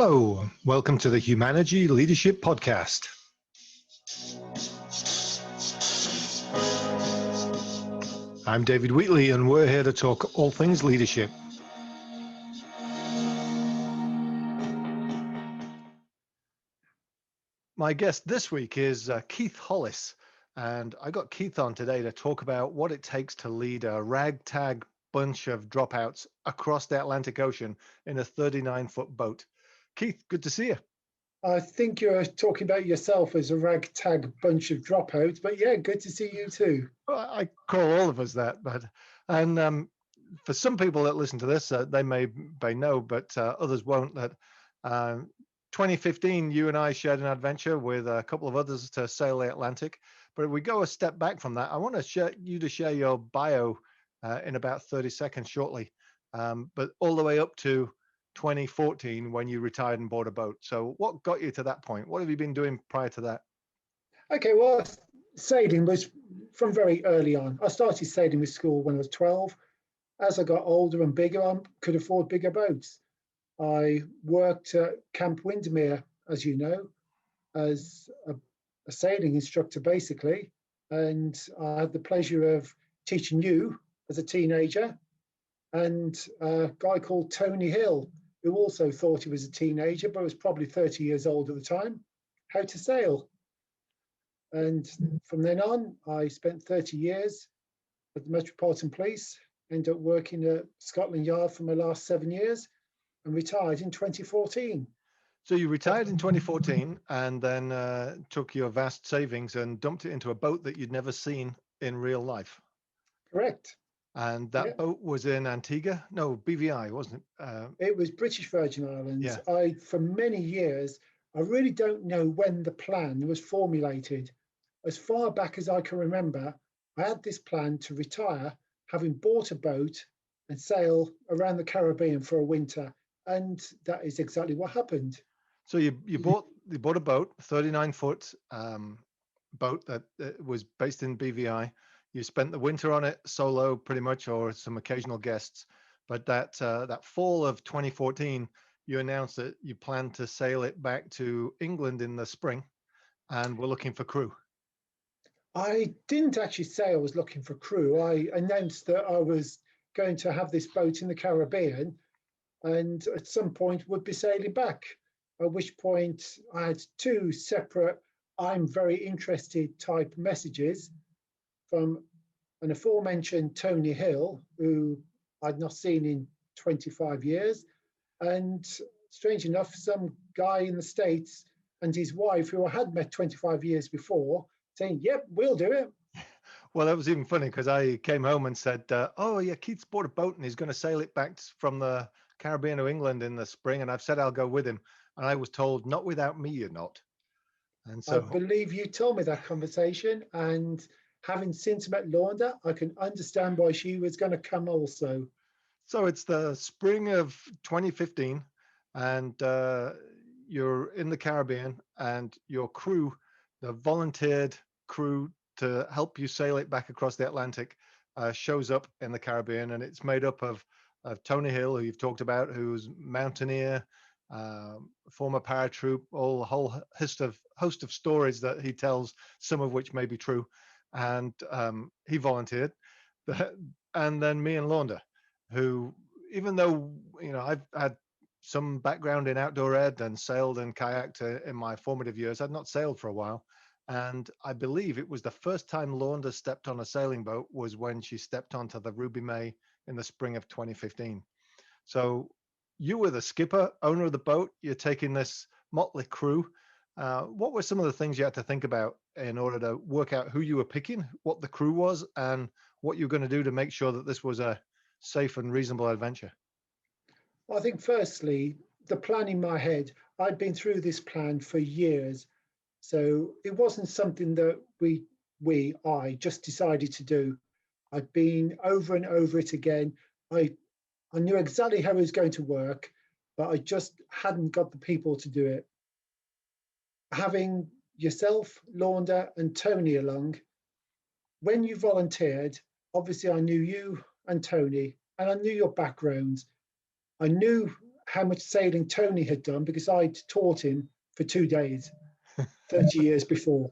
Hello, welcome to the Humanergy Leadership Podcast. I'm David Wheatley, and we're here to talk all things leadership. My guest this week is Keith Hollis, and I got Keith on today to talk about what it takes to lead a ragtag bunch of dropouts across the Atlantic Ocean in a 39-foot boat. Keith, good to see you. I think you're talking about yourself as a ragtag bunch of dropouts, but yeah, good to see you too. Well, I call all of us that, and for some people that listen to this, they may know, but others won't. That 2015, you and I shared an adventure with a couple of others to sail the Atlantic. But if we go a step back from that, I want to share your bio in about 30 seconds shortly, but all the way up to 2014 when you retired and bought a boat. So what got you to that point? What have you been doing prior to that? Okay, well, sailing was from very early on. I started sailing with school when I was 12. As I got older and bigger, I could afford bigger boats. I worked at Camp Windermere, as you know, as a sailing instructor, basically. And I had the pleasure of teaching you as a teenager, and a guy called Tony Hill, who also thought he was a teenager, but was probably 30 years old at the time, how to sail. And from then on, I spent 30 years at the Metropolitan Police, ended up working at Scotland Yard for my last 7 years, and retired in 2014. So you retired in 2014 and then took your vast savings and dumped it into a boat that you'd never seen in real life. Correct. And that boat was in Antigua? No, BVI, wasn't it? It was British Virgin Islands. Yeah. For many years, I really don't know when the plan was formulated. As far back as I can remember, I had this plan to retire, having bought a boat and sail around the Caribbean for a winter. And that is exactly what happened. So you bought a boat, 39-foot boat that was based in BVI. You spent the winter on it solo, pretty much, or some occasional guests. But that fall of 2014, you announced that you planned to sail it back to England in the spring, and we're looking for crew. I didn't actually say I was looking for crew. I announced that I was going to have this boat in the Caribbean, and at some point would be sailing back. At which point I had two separate "I'm very interested" type messages from an aforementioned Tony Hill, who I'd not seen in 25 years. And strange enough, some guy in the States and his wife, who I had met 25 years before, saying, "Yep, we'll do it." Well, that was even funny because I came home and said, oh, yeah, Keith's bought a boat and he's going to sail it back from the Caribbean to England in the spring. And I've said I'll go with him. And I was told, not without me, you're not. And so I believe you told me that conversation. And having since met Launda, I can understand why she was going to come also. So it's the spring of 2015, and you're in the Caribbean, and your crew, the volunteered crew to help you sail it back across the Atlantic, shows up in the Caribbean, and it's made up of Tony Hill, who you've talked about, who's mountaineer, former paratroop, a whole host of stories that he tells, some of which may be true. And he volunteered, and then me and Launda, who, even though I've had some background in outdoor ed and sailed and kayaked in my formative years, I'd not sailed for a while. And I believe it was the first time Launda stepped on a sailing boat was when she stepped onto the Ruby May in the spring of 2015. So you were the skipper, owner of the boat. You're taking this motley crew. What were some of the things you had to think about in order to work out who you were picking, what the crew was, and what you're going to do to make sure that this was a safe and reasonable adventure? Well, I think firstly, the plan in my head, I'd been through this plan for years. So it wasn't something that I just decided to do. I'd been over and over it again. I knew exactly how it was going to work, but I just hadn't got the people to do it. Having yourself, Launda, and Tony along, when you volunteered, obviously I knew you and Tony, and I knew your backgrounds. I knew how much sailing Tony had done because I'd taught him for 2 days 30 years before.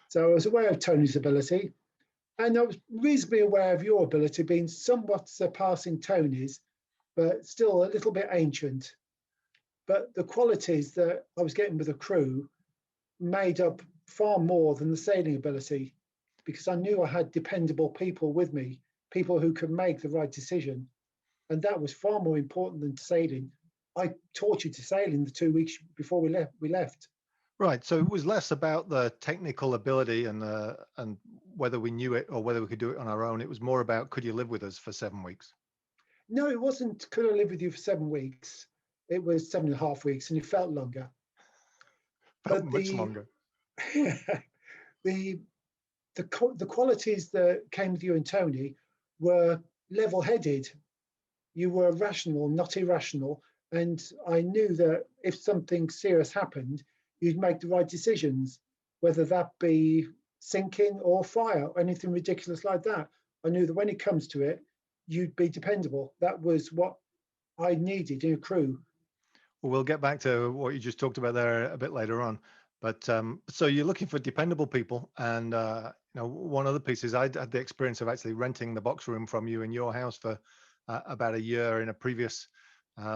So I was aware of Tony's ability, and I was reasonably aware of your ability, being somewhat surpassing Tony's, but still a little bit ancient. But the qualities that I was getting with the crew made up far more than the sailing ability, because I knew I had dependable people with me, people who could make the right decision. And that was far more important than sailing. I taught you to sail in the 2 weeks before we left. Right. So it was less about the technical ability and whether we knew it or whether we could do it on our own. It was more about, could you live with us for 7 weeks? No, it wasn't, could I live with you for 7 weeks? It was 7.5 weeks, and it felt longer. Felt But much longer. the qualities that came with you and Tony were level-headed. You were rational, not irrational. And I knew that if something serious happened, you'd make the right decisions, whether that be sinking or fire, or anything ridiculous like that. I knew that when it comes to it, you'd be dependable. That was what I needed in a crew. Well, we'll get back to what you just talked about there a bit later on. But so you're looking for dependable people. And one other piece is I had the experience of actually renting the box room from you in your house for about a year in a previous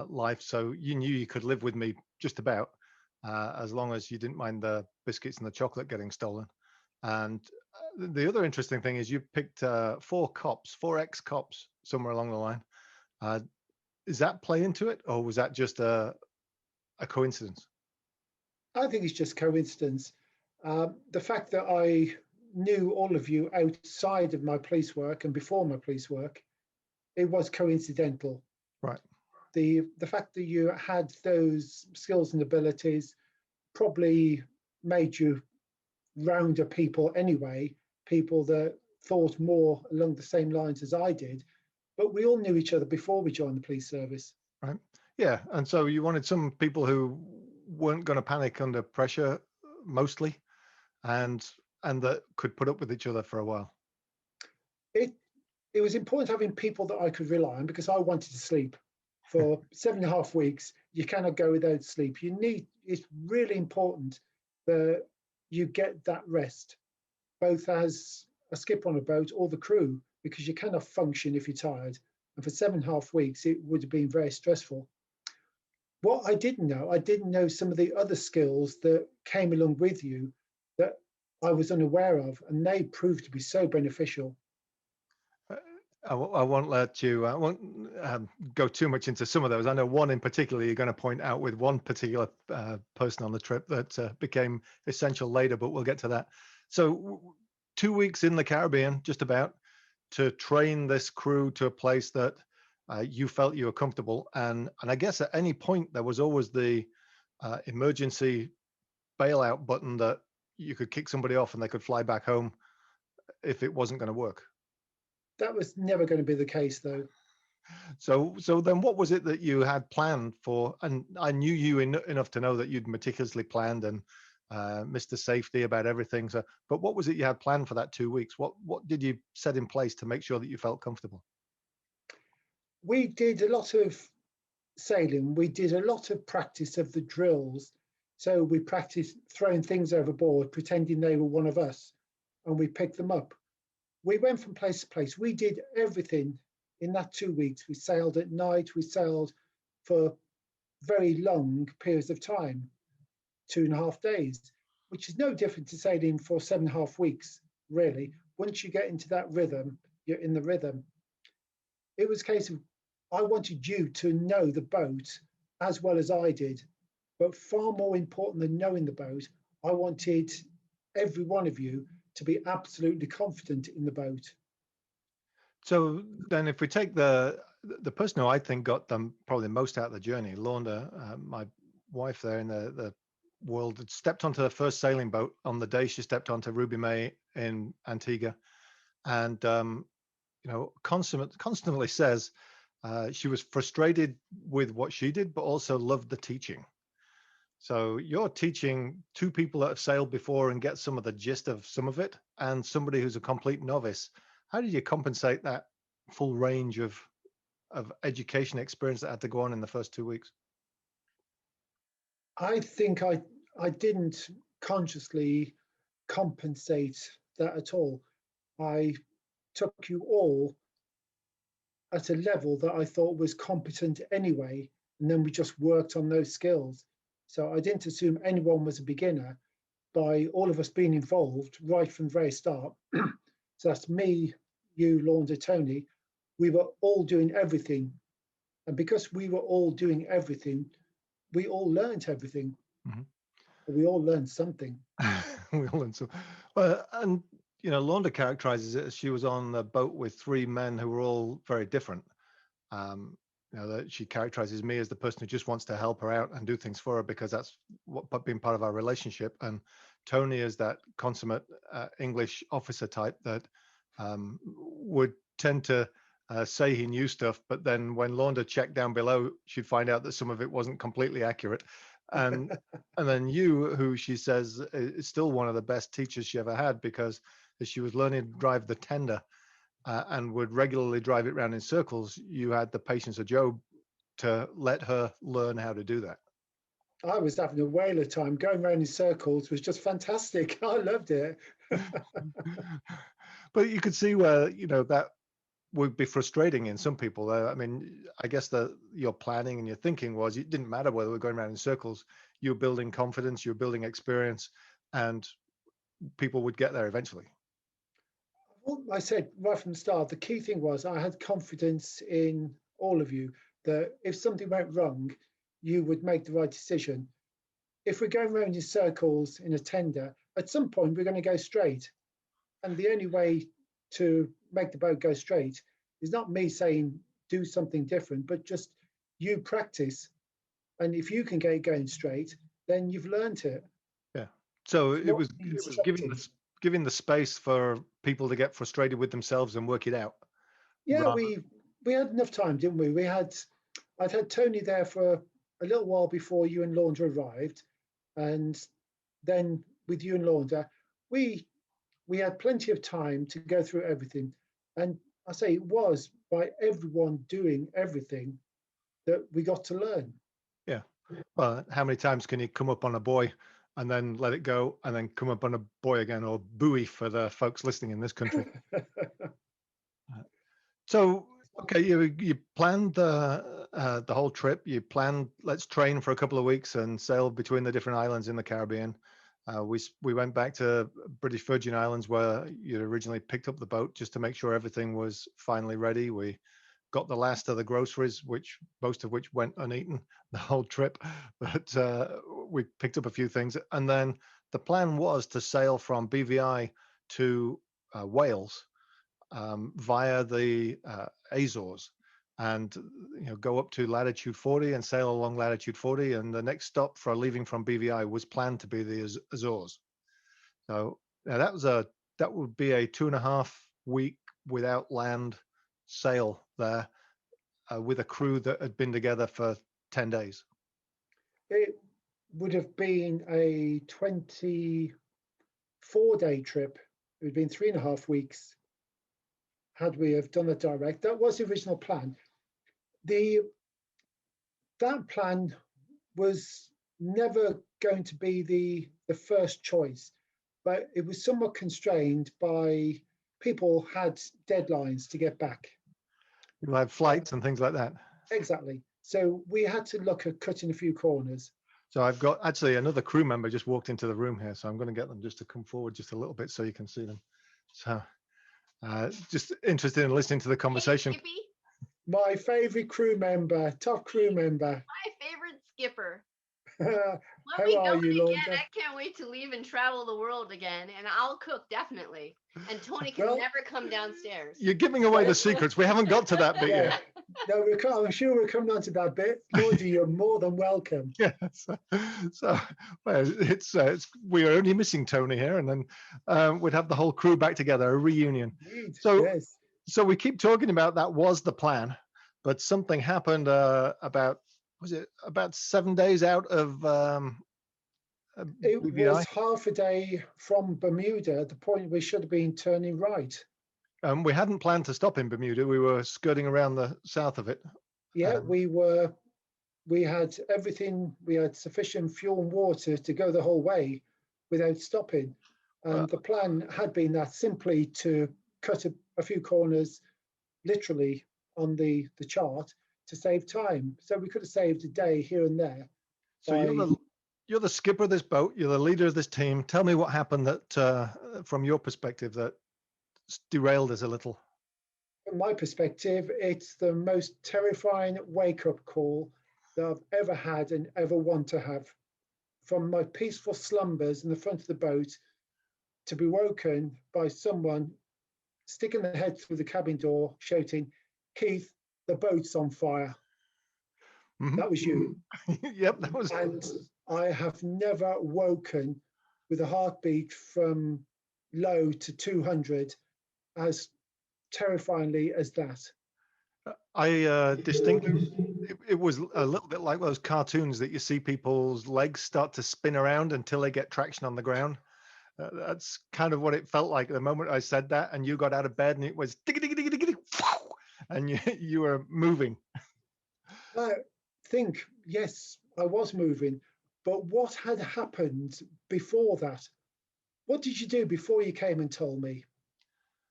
life. So you knew you could live with me just about as long as you didn't mind the biscuits and the chocolate getting stolen. And the other interesting thing is you picked 4 ex-cops somewhere along the line. Does that play into it, or was that just a coincidence? I think it's just coincidence. The fact that I knew all of you outside of my police work and before my police work, it was coincidental. Right. The fact that you had those skills and abilities probably made you rounder people anyway, people that thought more along the same lines as I did. But we all knew each other before we joined the police service. Right. Yeah. And so you wanted some people who weren't going to panic under pressure mostly, and that could put up with each other for a while. It was important having people that I could rely on, because I wanted to sleep. For 7.5 weeks, you cannot go without sleep. It's really important that you get that rest, both as a skipper on a boat or the crew, because you cannot function if you're tired. And for 7.5 weeks, it would have been very stressful. What I didn't know some of the other skills that came along with you that I was unaware of, and they proved to be so beneficial. I won't let you, I won't go too much into some of those. I know one in particular you're going to point out with one particular person on the trip that became essential later, but we'll get to that. So 2 weeks in the Caribbean, just about, to train this crew to a place that you felt you were comfortable. And I guess at any point there was always the emergency bailout button that you could kick somebody off and they could fly back home if it wasn't going to work. That was never going to be the case, though. So then what was it that you had planned for? And I knew you enough to know that you'd meticulously planned and Mr. Safety about everything. So, but what was it you had planned for that 2 weeks? What did you set in place to make sure that you felt comfortable? We did a lot of sailing. We did a lot of practice of the drills. So we practiced throwing things overboard, pretending they were one of us, and we picked them up. We went from place to place. We did everything in that 2 weeks. We sailed at night. We sailed for very long periods of time, 2.5 days, which is no different to sailing for 7.5 weeks, really. Once you get into that rhythm, you're in the rhythm. It was a case of, I wanted you to know the boat as well as I did, but far more important than knowing the boat, I wanted every one of you to be absolutely confident in the boat. So then if we take the person who I think got them probably most out of the journey, Lorna, my wife there in the world, had stepped onto the first sailing boat on the day she stepped onto Ruby May in Antigua, and constantly says she was frustrated with what she did, but also loved the teaching. So you're teaching 2 people that have sailed before and get some of the gist of some of it, and somebody who's a complete novice. How did you compensate that full range of education experience that had to go on in the first 2 weeks? I think I didn't consciously compensate that at all. I took you all at a level that I thought was competent anyway, and then we just worked on those skills. So I didn't assume anyone was a beginner by all of us being involved right from the very start. So that's me, you, Launda, Tony. We were all doing everything. And because we were all doing everything, we all learned everything. Mhm. We all learned something. We all learned so. Well, and Launda characterizes it as she was on a boat with three men who were all very different. That she characterizes me as the person who just wants to help her out and do things for her because that's what been part of our relationship. And Tony is that consummate English officer type that would tend to say he knew stuff, but then when Launda checked down below, she'd find out that some of it wasn't completely accurate. And and then you, who she says is still one of the best teachers she ever had, because as she was learning to drive the tender and would regularly drive it around in circles, you had the patience of Job to let her learn how to do that. I was having a whale of time. Going around in circles was just fantastic. I loved it. But you could see where that would be frustrating in some people. I mean, I guess that your planning and your thinking was it didn't matter whether we're going around in circles. You're building confidence, you're building experience, and people would get there eventually. Well, I said right from the start, the key thing was I had confidence in all of you that if something went wrong, you would make the right decision. If we're going around in circles in a tender, at some point we're going to go straight. And the only way to make the boat go straight is not me saying do something different, but just you practice. And if you can get it going straight, then you've learned it. Yeah. So It's it not was instructing. giving the space for people to get frustrated with themselves and work it out. Yeah, Rather, we had enough time, didn't we? I'd had Tony there for a little while before you and Launda arrived, and then with you and Launda, we had plenty of time to go through everything. And I say it was by everyone doing everything that we got to learn. yeah. Well, how many times can you come up on a buoy and then let it go and then come up on a buoy again, or buoy for the folks listening in this country? So, okay, you planned the whole trip. You planned, let's train for a couple of weeks and sail between the different islands in the Caribbean. We went back to British Virgin Islands where you originally picked up the boat just to make sure everything was finally ready. We got the last of the groceries, which most of which went uneaten the whole trip, but we picked up a few things. And then the plan was to sail from BVI to Wales via the Azores, and go up to latitude 40 and sail along latitude 40. And the next stop for leaving from BVI was planned to be the Azores. So that would be a 2.5 week without land sail there with a crew that had been together for 10 days. It would have been a 24-day trip. It would have been 3.5 weeks had we have done it direct. That was the original plan. That plan was never going to be the first choice, but it was somewhat constrained by people had deadlines to get back. You had flights and things like that. Exactly. So we had to look at cutting a few corners. So I've got actually another crew member just walked into the room here, so I'm going to get them just to come forward just a little bit so you can see them. So just interested in listening to the conversation. Hey, Skippy. My favorite crew member, top crew member. My favorite skipper. How When we are go you, again, Launda? I can't wait to leave and travel the world again, and I'll cook definitely. And Tony can Well, never come downstairs. You're giving away the secrets. We haven't got to that bit Yeah. yet. No, I'm sure we're coming on to that bit. Launda, you're more than welcome. Yeah. So well, it's we're only missing Tony here, and then we'd have the whole crew back together, a reunion. Indeed. So Yes. so we keep talking about that was the plan, but something happened was it about 7 days out of It BVI? was half a day from Bermuda at the point we should have been turning right. We hadn't planned to stop in Bermuda. We were skirting around the south of it. Yeah, we were we had everything, we had sufficient fuel and water to go the whole way without stopping. And the plan had been that simply to cut a few corners literally on the chart to save time. So we could have saved a day here and there. So you're the skipper of this boat. You're the leader of this team. Tell me what happened that, from your perspective, that derailed us a little. From my perspective, it's the most terrifying wake-up call that I've ever had and ever want to have. From my peaceful slumbers in the front of the boat to be woken by someone sticking their head through the cabin door, shouting, "Keith, the boat's on fire." Mm-hmm. That was you. Yep, that was. And I have never woken with a heartbeat from low to 200 as terrifyingly as that. I distinctly, it was a little bit like those cartoons that you see people's legs start to spin around until they get traction on the ground. That's kind of what it felt like the moment I said that, and you got out of bed, and it was diggy, diggy, diggy, diggy, diggy, and you were moving. I think, yes, I was moving, but what had happened before that? What did you do before you came and told me?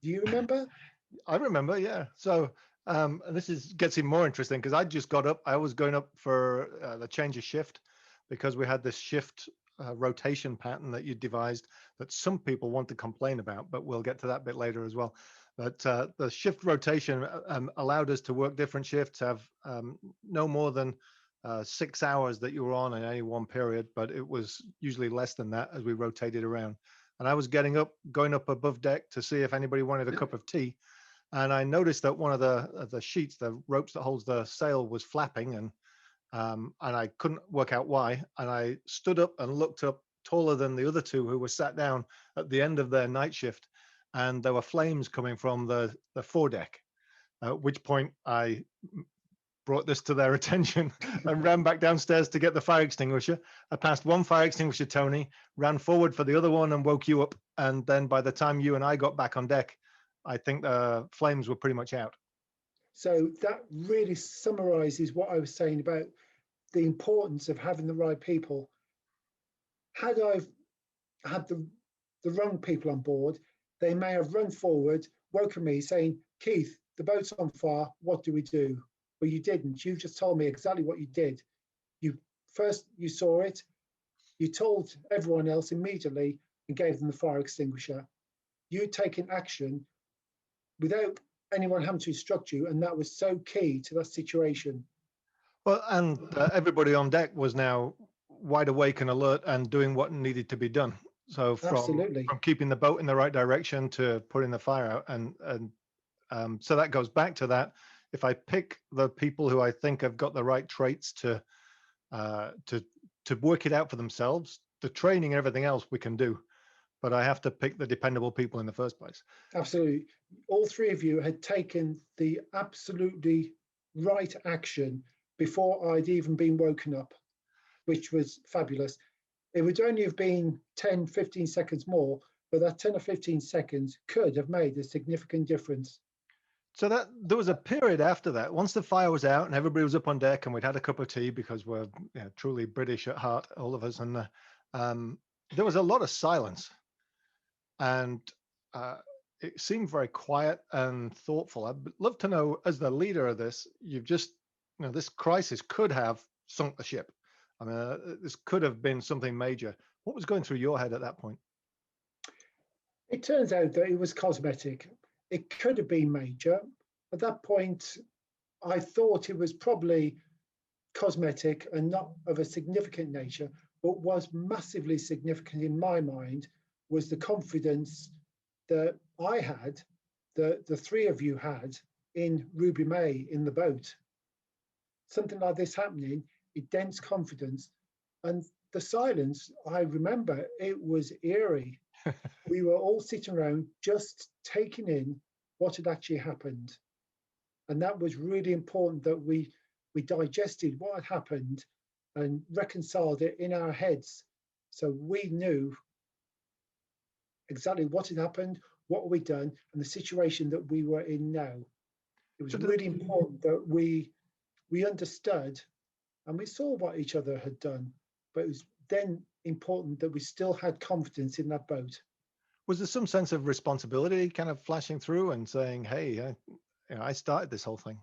Do you remember? I remember, yeah. So this gets even more interesting because I just got up. I was going up for the change of shift because we had this shift rotation pattern that you devised that some people want to complain about, but we'll get to that bit later as well. But the shift rotation allowed us to work different shifts, have no more than 6 hours that you were on in any one period, but it was usually less than that as we rotated around. And I was going up above deck to see if anybody wanted a cup of tea. And I noticed that one of the sheets, the ropes that holds the sail, was flapping, and I couldn't work out why. And I stood up and looked up, taller than the other two who were sat down at the end of their night shift, and there were flames coming from the foredeck. At which point I brought this to their attention and ran back downstairs to get the fire extinguisher. I passed one fire extinguisher, Tony, ran forward for the other one and woke you up. And then by the time you and I got back on deck, I think the flames were pretty much out. So that really summarizes what I was saying about the importance of having the right people. Had I had the wrong people on board, they may have run forward, woken me saying, "Keith, the boat's on fire, what do we do?" Well, you didn't. You just told me exactly what you did. You saw it, you told everyone else immediately and gave them the fire extinguisher. You'd taken action without anyone having to instruct you, and that was so key to that situation. Well, and everybody on deck was now wide awake and alert and doing what needed to be done. So from keeping the boat in the right direction to putting the fire out, and so that goes back to that. If I pick the people who I think have got the right traits to work it out for themselves, the training and everything else we can do, but I have to pick the dependable people in the first place. Absolutely. All three of you had taken the absolutely right action before I'd even been woken up, which was fabulous. It would only have been 10, 15 seconds more, but that 10 or 15 seconds could have made a significant difference. So that there was a period after that, once the fire was out and everybody was up on deck and we'd had a cup of tea because we're truly British at heart, all of us, and there was a lot of silence, and it seemed very quiet and thoughtful. I'd love to know, as the leader of this, you've just, this crisis could have sunk the ship. I mean, this could have been something major. What was going through your head at that point? It turns out that it was cosmetic. It could have been major. At that point, I thought it was probably cosmetic and not of a significant nature, but was massively significant in my mind was the confidence that I had, that the three of you had in Ruby May in the boat. Something like this happening, it dense confidence. And the silence, I remember, it was eerie. We were all sitting around just taking in what had actually happened. And that was really important, that we digested what had happened and reconciled it in our heads. So we knew exactly what had happened, what we'd done, and the situation that we were in now. It was really important that we understood and we saw what each other had done. But it was then important that we still had confidence in that boat. Was there some sense of responsibility kind of flashing through and saying, hey, I started this whole thing?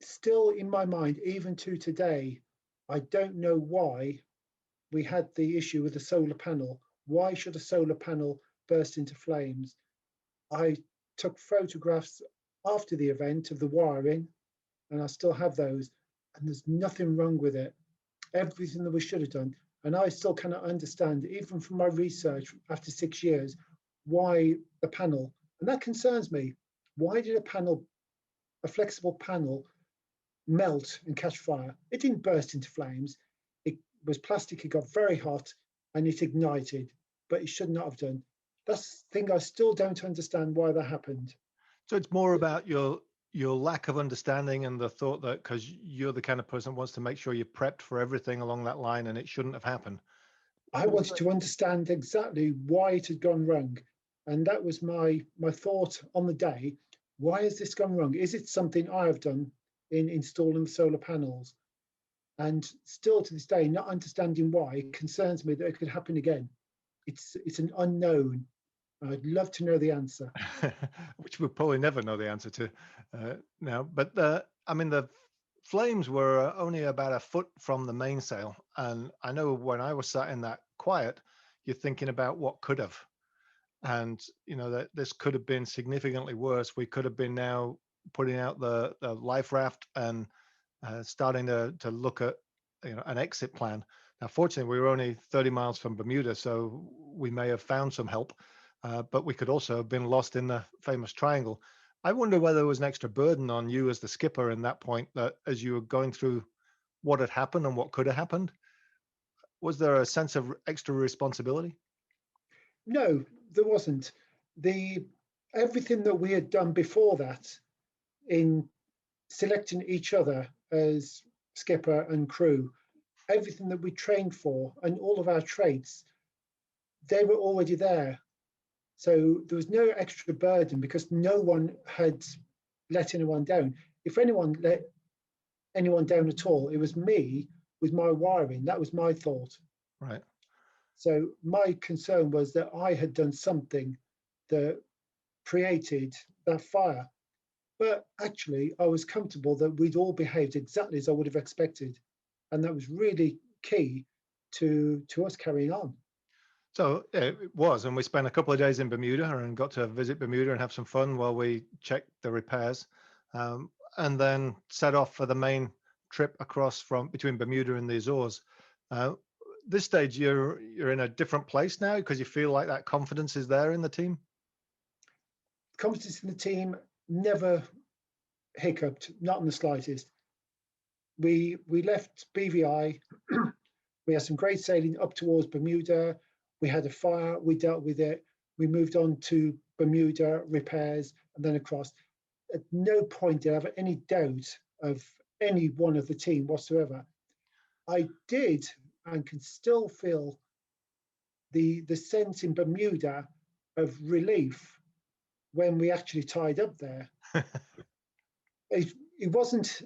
Still in my mind, even to today, I don't know why we had the issue with the solar panel. Why should a solar panel burst into flames? I took photographs after the event of the wiring, and I still have those, and there's nothing wrong with it. Everything that we should have done. And I still cannot understand, even from my research after 6 years, why the panel, and that concerns me. Why did a flexible panel, melt and catch fire? It didn't burst into flames. It was plastic, it got very hot and it ignited, but it should not have done. That's the thing I still don't understand why that happened. So it's more about your lack of understanding and the thought that because you're the kind of person who wants to make sure you're prepped for everything along that line and it shouldn't have happened. I wanted to understand exactly why it had gone wrong. And that was my thought on the day. Why has this gone wrong? Is it something I have done in installing the solar panels? And still to this day, not understanding why concerns me that it could happen again. It's an unknown. I'd love to know the answer. Which we'll probably never know the answer to now. But the flames were only about a foot from the mainsail. And I know when I was sat in that quiet, you're thinking about what could have. And, that this could have been significantly worse. We could have been now putting out the life raft and starting to look at, an exit plan. Now, fortunately, we were only 30 miles from Bermuda, so we may have found some help. But we could also have been lost in the famous triangle. I wonder whether there was an extra burden on you as the skipper in that point, that as you were going through what had happened and what could have happened, was there a sense of extra responsibility? No, there wasn't. Everything that we had done before that in selecting each other as skipper and crew, everything that we trained for and all of our traits, they were already there. So there was no extra burden because no one had let anyone down. If anyone let anyone down at all, it was me with my wiring. That was my thought. Right. So my concern was that I had done something that created that fire. But actually, I was comfortable that we'd all behaved exactly as I would have expected. And that was really key to us carrying on. So it was, and we spent a couple of days in Bermuda and got to visit Bermuda and have some fun while we checked the repairs, and then set off for the main trip across between Bermuda and the Azores. This stage, you're in a different place now because you feel like that confidence is there in the team. Confidence in the team never hiccuped, not in the slightest. We left BVI. We had some great sailing up towards Bermuda. We had a fire, we dealt with it. We moved on to Bermuda, repairs, and then across. At no point did I have any doubt of any one of the team whatsoever. I did and can still feel the sense in Bermuda of relief when we actually tied up there. It wasn't,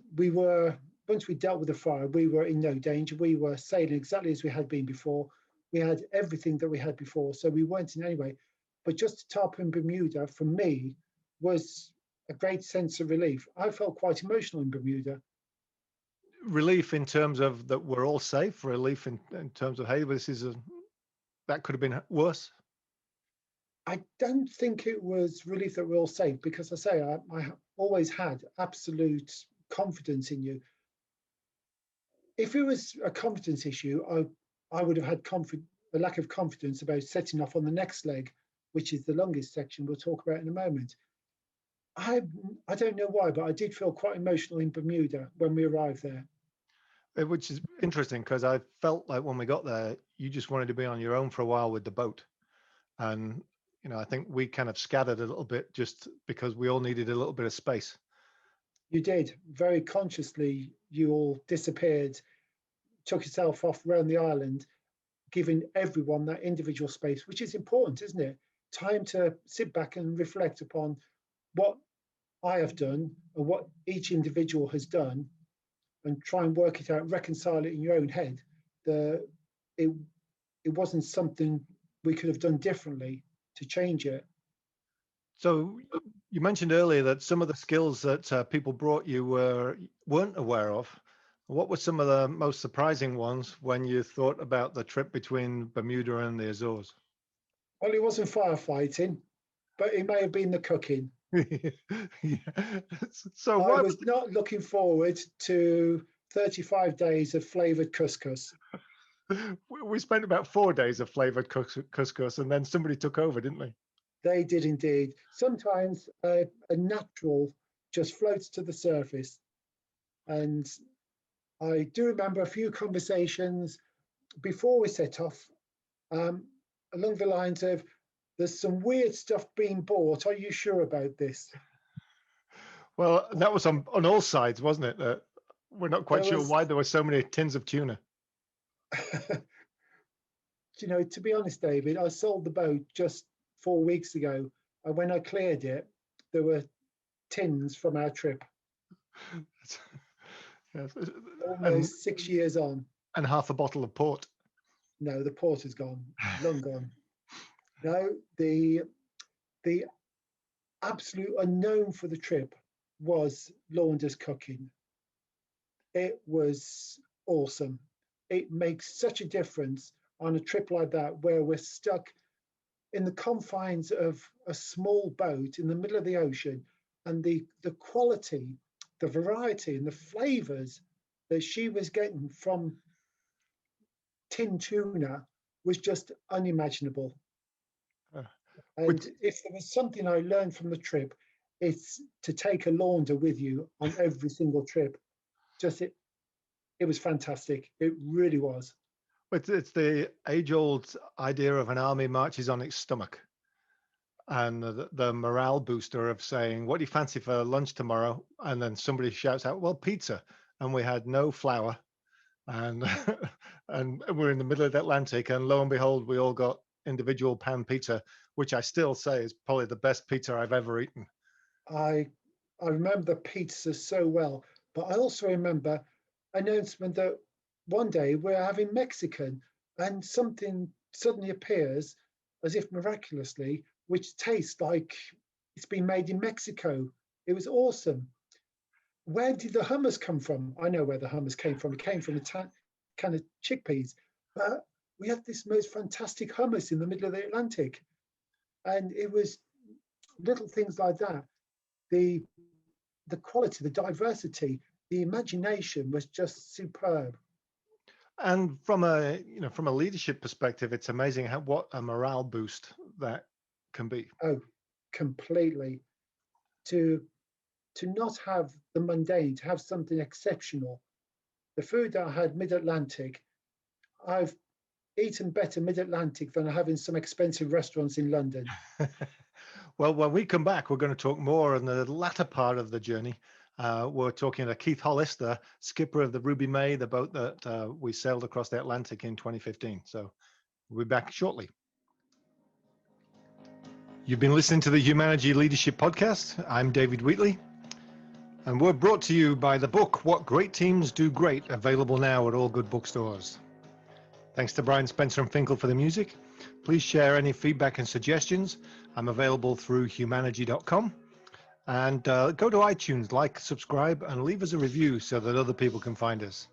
once we dealt with the fire, we were in no danger. We were sailing exactly as we had been before. We had everything that we had before, so we weren't in any way. But just to top in Bermuda, for me, was a great sense of relief. I felt quite emotional in Bermuda. Relief in terms of that we're all safe, relief in terms of, hey, that could have been worse. I don't think it was relief that we're all safe, because I say I always had absolute confidence in you. If it was a confidence issue, I would have had a lack of confidence about setting off on the next leg, which is the longest section we'll talk about in a moment. I don't know why, but I did feel quite emotional in Bermuda when we arrived there. Which is interesting because I felt like when we got there, you just wanted to be on your own for a while with the boat. And, I think we kind of scattered a little bit just because we all needed a little bit of space. You did. Very consciously, you all disappeared, took yourself off around the island, giving everyone that individual space, which is important, isn't it? Time to sit back and reflect upon what I have done and what each individual has done, and try and work it out, reconcile it in your own head, it wasn't something we could have done differently to change it. So you mentioned earlier that some of the skills that people brought you weren't aware of. What were some of the most surprising ones when you thought about the trip between Bermuda and the Azores? Well, it wasn't firefighting, but it may have been the cooking. Yeah. So I was not looking forward to 35 days of flavoured couscous. We spent about 4 days of flavoured couscous, and then somebody took over, didn't they? They did indeed. Sometimes a natural just floats to the surface. And I do remember a few conversations before we set off along the lines of, there's some weird stuff being bought. Are you sure about this? Well, that was on all sides, wasn't it? We're not quite sure why there were so many tins of tuna. You know, to be honest, David, I sold the boat just 4 weeks ago, and when I cleared it, there were tins from our trip. Yes. Almost 6 years on. And half a bottle of port. No, the port is gone, long gone. No, the absolute unknown for the trip was Launder's cooking. It was awesome. It makes such a difference on a trip like that, where we're stuck in the confines of a small boat in the middle of the ocean, and the quality, the variety and the flavors that she was getting from tin tuna was just unimaginable. And if there was something I learned from the trip, it's to take a launder with you on every single trip. Just it was fantastic. It really was. It's the age-old idea of an army marches on its stomach, and the morale booster of saying, "What do you fancy for lunch tomorrow?" And then somebody shouts out, "Well, pizza." And we had no flour, and and we're in the middle of the Atlantic, and lo and behold, we all got individual pan pizza, which I still say is probably the best pizza I've ever eaten. I remember the pizza so well, but I also remember an announcement that one day we're having Mexican, and something suddenly appears, as if miraculously, which tastes like it's been made in Mexico. It was awesome. Where did the hummus come from? I know where the hummus came from. It came from a kind of chickpeas. But we had this most fantastic hummus in the middle of the Atlantic. And it was little things like that. The quality, the diversity, the imagination was just superb. And from a leadership perspective, it's amazing what a morale boost that can be. Oh, completely. To not have the mundane, to have something exceptional. The food that I had mid-Atlantic, I've eaten better mid-Atlantic than I have in some expensive restaurants in London. Well, when we come back, we're going to talk more in the latter part of the journey. We're talking to Keith Hollis, the skipper of the Ruby May, the boat that we sailed across the Atlantic in 2015. So we'll be back shortly. You've been listening to the Humanergy Leadership Podcast. I'm David Wheatley, and we're brought to you by the book, What Great Teams Do Great, available now at all good bookstores. Thanks to Brian Spencer and Finkel for the music. Please share any feedback and suggestions. I'm available through humanergy.com. And go to iTunes, like, subscribe, and leave us a review so that other people can find us.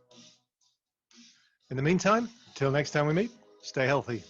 In the meantime, till next time we meet, stay healthy.